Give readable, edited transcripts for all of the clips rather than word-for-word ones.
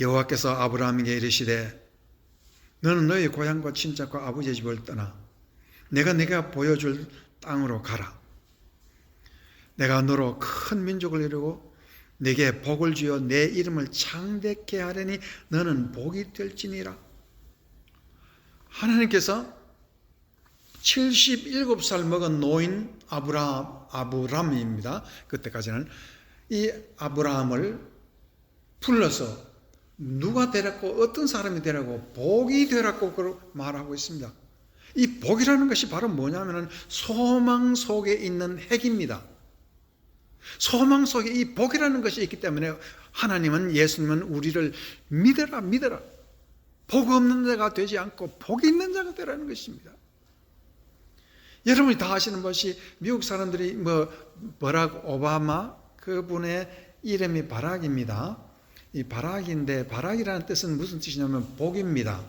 여호와께서 아브라함에게 이르시되 너는 너의 고향과 친척과 아버지의 집을 떠나 내가 보여줄 땅으로 가라. 내가 너로 큰 민족을 이루고 내게 복을 주어 내 이름을 창대케 하려니 너는 복이 될지니라. 하나님께서 77살 먹은 노인 아브람입니다. 그때까지는 이 아브라함을 불러서 누가 되라고, 어떤 사람이 되라고, 복이 되라고 말하고 있습니다. 이 복이라는 것이 바로 뭐냐면은 소망 속에 있는 핵입니다. 소망 속에 이 복이라는 것이 있기 때문에 하나님은, 예수님은 우리를 믿어라. 복 없는 자가 되지 않고 복 있는 자가 되라는 것입니다. 여러분이 다 아시는 것이 미국 사람들이 버락 오바마 그분의 이름이 바락입니다. 이 바락인데, 바락이라는 뜻은 무슨 뜻이냐면 복입니다.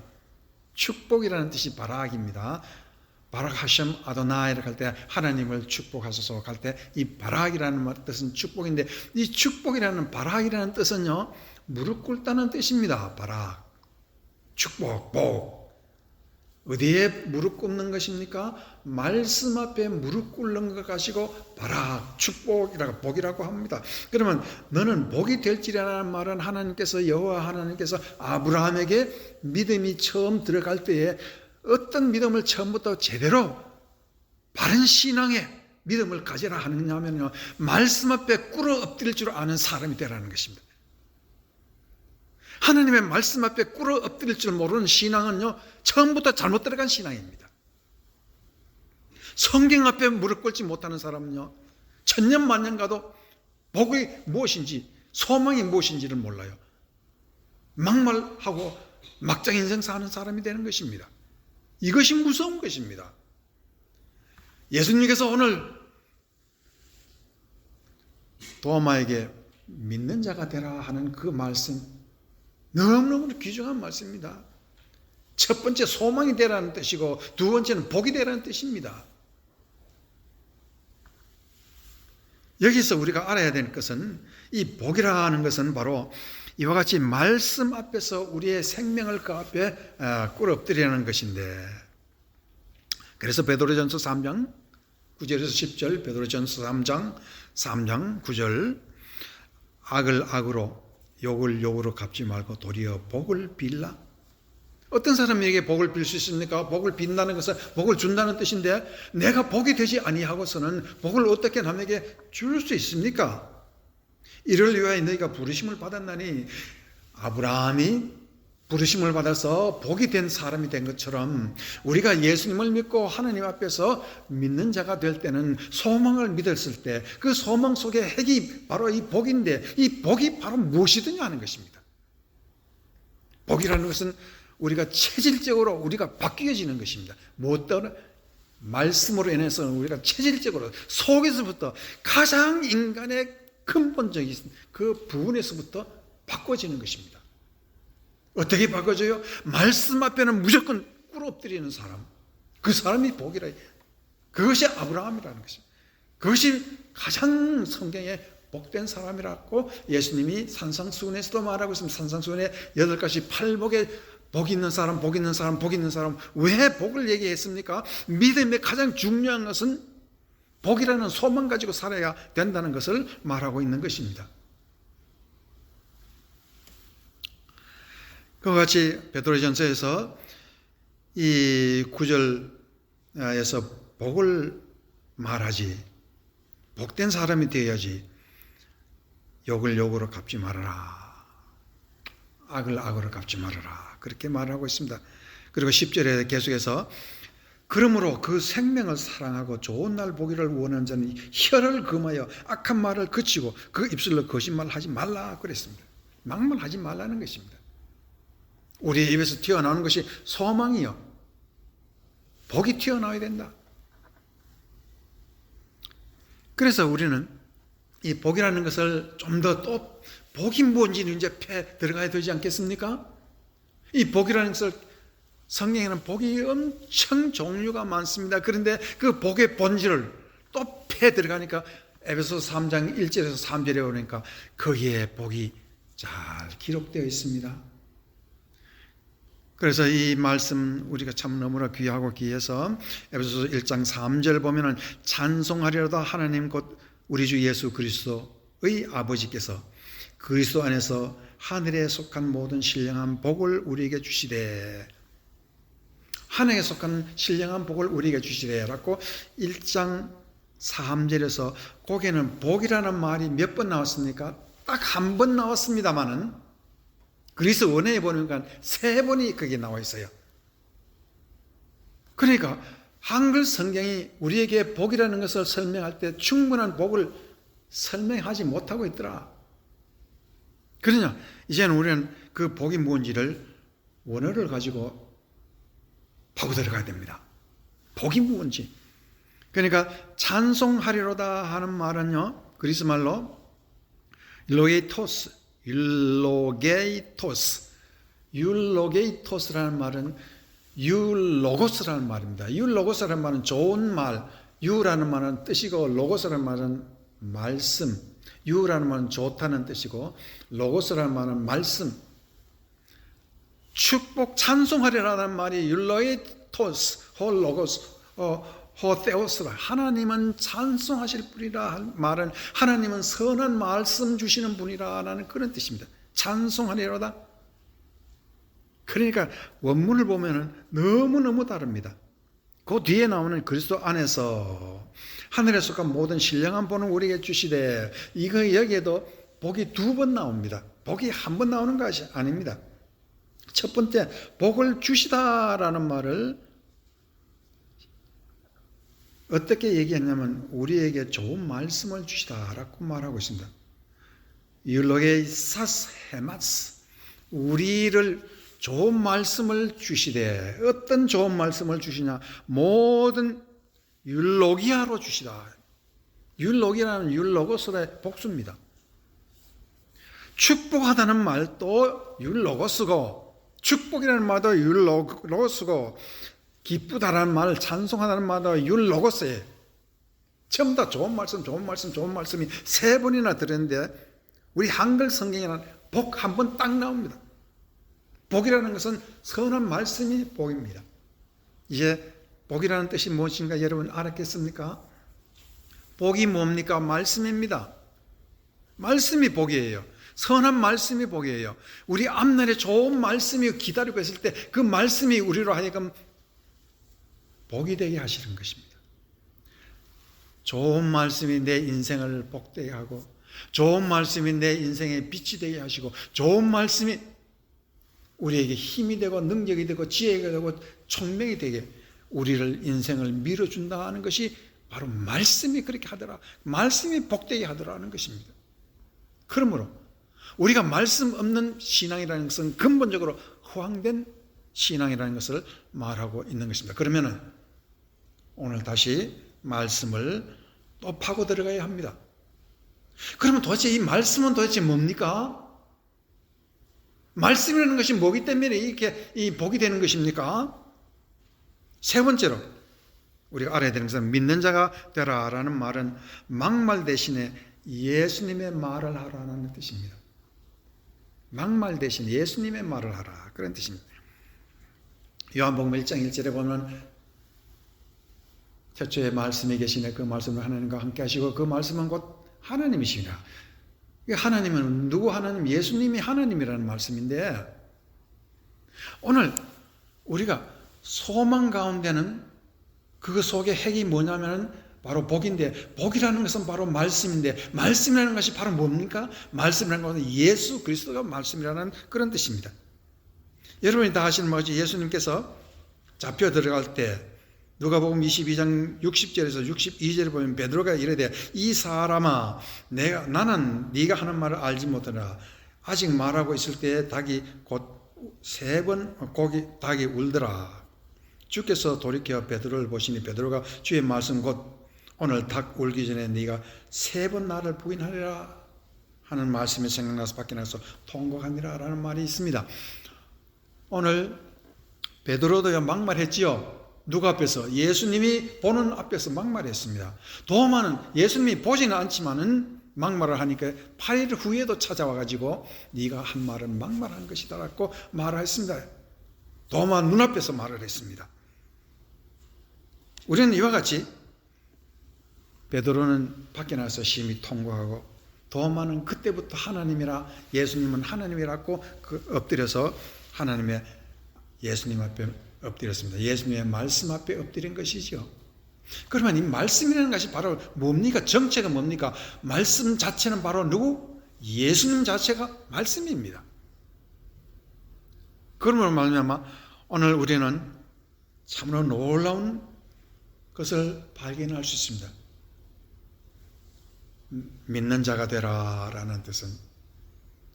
축복이라는 뜻이 바락입니다. 바락 하셈 아도나이를 할 때 하나님을 축복하소서 할 때 이 바락이라는 뜻은 축복인데, 이 축복이라는 바락이라는 뜻은요, 무릎 꿇다는 뜻입니다. 바락, 축복, 복. 어디에 무릎 꿇는 것입니까? 말씀 앞에 무릎 꿇는 것 가지고 바락, 축복이라고, 복이라고 합니다. 그러면 너는 복이 될지라는 말은 하나님께서, 여호와 하나님께서 아브라함에게 믿음이 처음 들어갈 때에 어떤 믿음을 처음부터 제대로 바른 신앙의 믿음을 가지라 하느냐면요, 말씀 앞에 꿇어 엎드릴 줄 아는 사람이 되라는 것입니다. 하나님의 말씀 앞에 꿇어 엎드릴 줄 모르는 신앙은요, 처음부터 잘못 들어간 신앙입니다. 성경 앞에 무릎 꿇지 못하는 사람은요, 천년만년 가도 복이 무엇인지, 소망이 무엇인지를 몰라요. 막말하고 막장 인생 사는 사람이 되는 것입니다. 이것이 무서운 것입니다. 예수님께서 오늘 도마에게 믿는 자가 되라 하는 그 말씀, 너무너무 귀중한 말씀입니다. 첫 번째 소망이 되라는 뜻이고, 두 번째는 복이 되라는 뜻입니다. 여기서 우리가 알아야 되는 것은, 이 복이라는 것은 바로 이와 같이 말씀 앞에서 우리의 생명을 그 앞에 꿇어 엎드리라는 것인데, 그래서 베드로전서 3장 9절에서 10절, 베드로전서 3장 9절, 악을 악으로 욕을 욕으로 갚지 말고 도리어 복을 빌라. 어떤 사람에게 복을 빌 수 있습니까? 복을 빈다는 것은 복을 준다는 뜻인데, 내가 복이 되지 아니하고서는 복을 어떻게 남에게 줄 수 있습니까? 이를 위하여 너희가 부르심을 받았나니, 아브라함이 부르심을 받아서 복이 된 사람이 된 것처럼 우리가 예수님을 믿고 하나님 앞에서 믿는 자가 될 때는, 소망을 믿었을 때 그 소망 속에 핵이 바로 이 복인데, 이 복이 바로 무엇이든지 하는 것입니다. 복이라는 것은 우리가 체질적으로 우리가 바뀌어지는 것입니다. 무엇보다 말씀으로 인해서 우리가 체질적으로 속에서부터 가장 인간의 근본적인 그 부분에서부터 바꿔지는 것입니다. 어떻게 바꿔져요? 말씀 앞에는 무조건 꿇어 엎드리는 사람, 그 사람이 복이라. 그것이 아브라함이라는 것입니다. 그것이 가장 성경에 복된 사람이라고 예수님이 산상수훈에서도 말하고 있습니다. 산상수훈에 8가지 팔복에 복 있는 사람, 복 있는 사람, 복 있는 사람. 왜 복을 얘기했습니까? 믿음의 가장 중요한 것은 복이라는 소망 가지고 살아야 된다는 것을 말하고 있는 것입니다. 그와 같이 베드로전서에서 이 9절에서 복을 말하지, 복된 사람이 되어야지, 욕을 욕으로 갚지 말아라, 악을 악으로 갚지 말아라, 그렇게 말하고 있습니다. 그리고 10절에 계속해서 그러므로 그 생명을 사랑하고 좋은 날 보기를 원하는 자는 혀를 금하여 악한 말을 그치고 그 입술로 거짓말하지 말라 그랬습니다. 막말하지 말라는 것입니다. 우리의 입에서 튀어나오는 것이 소망이요, 복이 튀어나와야 된다. 그래서 우리는 이 복이라는 것을 좀 더 또 복이 뭔지는 이제 들어가야 되지 않겠습니까? 이 복이라는 것을, 성경에는 복이 엄청 종류가 많습니다. 그런데 그 복의 본질을 또 들어가니까 에베소서 3장 1절에서 3절에 오니까 거기에 복이 잘 기록되어 있습니다. 그래서 이 말씀 우리가 참 너무나 귀하고 귀해서 에베소서 1장 3절 보면은 찬송하리로다 하나님 곧 우리 주 예수 그리스도의 아버지께서 그리스도 안에서 하늘에 속한 모든 신령한 복을 우리에게 주시되, 하늘에 속한 신령한 복을 우리에게 주시되 라고 1장 3절에서 거기에는 복이라는 말이 몇 번 나왔습니까? 딱 한 번 나왔습니다만은 그리스 원어에 보니까 3번이 거기에 나와 있어요. 그러니까 한글 성경이 우리에게 복이라는 것을 설명할 때 충분한 복을 설명하지 못하고 있더라. 그러냐, 이제는 우리는 그 복이 뭔지를 원어를 가지고 파고 들어가야 됩니다. 복이 뭔지. 그러니까 찬송하리로다 하는 말은요, 그리스 말로 율로게이토스라는 말은 율로고스라는 말입니다. 율로고스라는 말은 좋은 말, 유라는 말은 뜻이고 로고스라는 말은 말씀, 유라는 말은 좋다는 뜻이고 로고스라는 말은 말씀. 축복 찬송하리라는 말이 율로게이토스, 홀로고스, 호테오스라, 하나님은 찬송하실 분이라 할 말은 하나님은 선한 말씀 주시는 분이라는 그런 뜻입니다. 찬송하리로다. 그러니까 원문을 보면은 너무너무 다릅니다. 그 뒤에 나오는 그리스도 안에서 하늘에 속한 모든 신령한 복을 우리에게 주시되, 이거 여기에도 복이 2번 나옵니다. 복이 한 번 나오는 것이 아닙니다. 첫 번째, 복을 주시다라는 말을 어떻게 얘기했냐면 우리에게 좋은 말씀을 주시다라고 말하고 있습니다. 율로게이사스 헤마스, 우리를 좋은 말씀을 주시되, 어떤 좋은 말씀을 주시냐, 모든 율로기아로 주시다. 율로기아는 율로고스의 복수입니다. 축복하다는 말도 율로고스고, 축복이라는 말도 율로고스고, 기쁘다라는 말, 찬송하다는 말도 율로고스예요. 전부 다 좋은 말씀이 3번이나 들었는데 우리 한글 성경에는 복 한 번 딱 나옵니다. 복이라는 것은 선한 말씀이 복입니다. 이제 복이라는 뜻이 무엇인가 여러분 알았겠습니까? 복이 뭡니까? 말씀입니다. 말씀이 복이에요. 선한 말씀이 복이에요. 우리 앞날에 좋은 말씀이 기다리고 있을 때 그 말씀이 우리로 하여금 복이 되게 하시는 것입니다. 좋은 말씀이 내 인생을 복되게 하고, 좋은 말씀이 내 인생에 빛이 되게 하시고, 좋은 말씀이 우리에게 힘이 되고 능력이 되고 지혜가 되고 총명이 되게 우리를 인생을 밀어준다 하는 것이 바로 말씀이 그렇게 하더라, 말씀이 복되게 하더라는 것입니다. 그러므로 우리가 말씀 없는 신앙이라는 것은 근본적으로 허황된 신앙이라는 것을 말하고 있는 것입니다. 그러면은 오늘 다시 말씀을 또 파고 들어가야 합니다. 그러면 도대체 이 말씀은 도대체 뭡니까? 말씀이라는 것이 뭐기 때문에 이렇게 이 복이 되는 것입니까? 세 번째로 우리가 알아야 되는 것은 믿는 자가 되라라는 말은 막말 대신에 예수님의 말을 하라는 뜻입니다. 막말 대신 예수님의 말을 하라, 그런 뜻입니다. 요한복음 1장 1절에 보면 태초에 말씀이 계시네, 그 말씀을 하나님과 함께 하시고 그 말씀은 곧 하나님이시라. 하나님은 누구 하나님? 예수님이 하나님이라는 말씀인데, 오늘 우리가 소망 가운데는 그 속에 핵이 뭐냐면 바로 복인데, 복이라는 것은 바로 말씀인데, 말씀이라는 것이 바로 뭡니까? 말씀이라는 것은 예수 그리스도가 말씀이라는 그런 뜻입니다. 여러분이 다 아시는 것이 예수님께서 잡혀 들어갈 때 누가복음 22장 60절에서 62절에 보면 베드로가 이르되, 이 사람아, 나는 네가 하는 말을 알지 못하노라. 아직 말하고 있을 때에 닭이 곧 3번 닭이 울더라. 주께서 돌이켜 베드로를 보시니 베드로가 주의 말씀 곧 오늘 닭 울기 전에 네가 3번 나를 부인하리라 하는 말씀이 생각나서 밖에 나서 통곡하니라 라는 말이 있습니다. 오늘 베드로도 막말했지요. 누가 앞에서? 예수님이 보는 앞에서 막말했습니다. 도마는 예수님이 보지는 않지만은 막말을 하니까 8일 후에도 찾아와가지고 네가 한 말은 막말한 것이다 라고 말을 했습니다. 도마 눈앞에서 말을 했습니다. 우리는 이와 같이 베드로는 밖에 나가서 심히 통곡하고 도마는 그때부터 하나님이라 예수님은 하나님이라고 엎드려서 하나님의 예수님 앞에 엎드렸습니다. 예수님의 말씀 앞에 엎드린 것이죠. 그러면 이 말씀이라는 것이 바로 뭡니까? 정체가 뭡니까? 말씀 자체는 바로 누구? 예수님 자체가 말씀입니다. 그러므로 말미암아 오늘 우리는 참으로 놀라운 것을 발견할 수 있습니다. 믿는 자가 되라라는 뜻은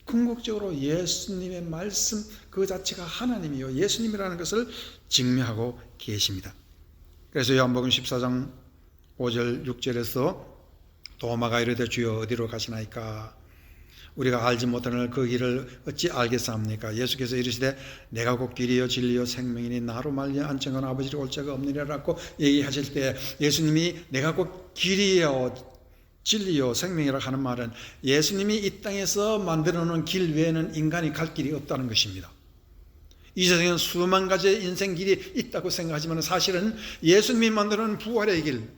궁극적으로 예수님의 말씀 그 자체가 하나님이요 예수님이라는 것을 증명하고 계십니다. 그래서 요한복음 14장 5절 6절에서 도마가 이르되 주여 어디로 가시나이까? 우리가 알지 못하는 그 길을 어찌 알겠사옵니까? 예수께서 이르시되 내가 곧 길이요 진리요 생명이니 나로 말미암아 안청한 아버지로 올 자가 없느니라고 얘기하실 때 예수님이 내가 곧 길이요 진리요 생명이라고 하는 말은 예수님이 이 땅에서 만들어 놓은 길 외에는 인간이 갈 길이 없다는 것입니다. 이 세상에는 수만 가지의 인생 길이 있다고 생각하지만 사실은 예수님이 만들어 놓은 부활의 길,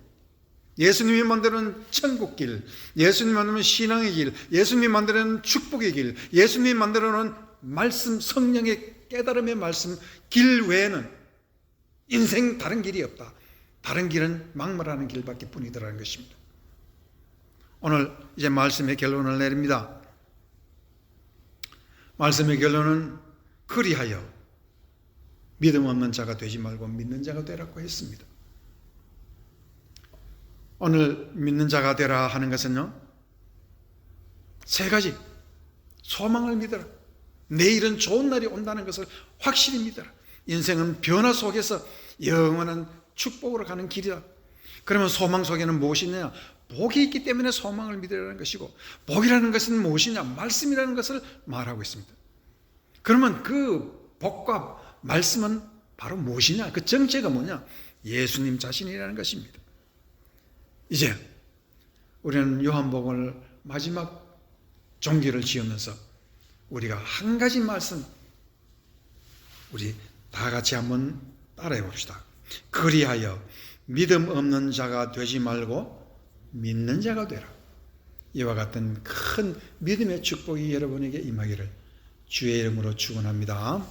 예수님이 만들어 놓은 천국 길, 예수님이 만들어 놓은 신앙의 길, 예수님이 만들어 놓은 축복의 길, 예수님이 만들어 놓은 말씀 성령의 깨달음의 말씀 길 외에는 인생 다른 길이 없다. 다른 길은 막말하는 길밖에 뿐이더라는 것입니다. 오늘 이제 말씀의 결론을 내립니다. 말씀의 결론은 그리하여 믿음 없는 자가 되지 말고 믿는 자가 되라고 했습니다. 오늘 믿는 자가 되라 하는 것은요, 세 가지. 소망을 믿어라. 내일은 좋은 날이 온다는 것을 확실히 믿어라. 인생은 변화 속에서 영원한 축복으로 가는 길이다. 그러면 소망 속에는 무엇이냐? 복이 있기 때문에 소망을 믿으라는 것이고, 복이라는 것은 무엇이냐? 말씀이라는 것을 말하고 있습니다. 그러면 그 복과 말씀은 바로 무엇이냐? 그 정체가 뭐냐? 예수님 자신이라는 것입니다. 이제 우리는 요한복음을 마지막 종기를 지으면서 우리가 한 가지 말씀 우리 다 같이 한번 따라해 봅시다. 그리하여 믿음 없는 자가 되지 말고 믿는 자가 되라. 이와 같은 큰 믿음의 축복이 여러분에게 임하기를 주의 이름으로 축원합니다.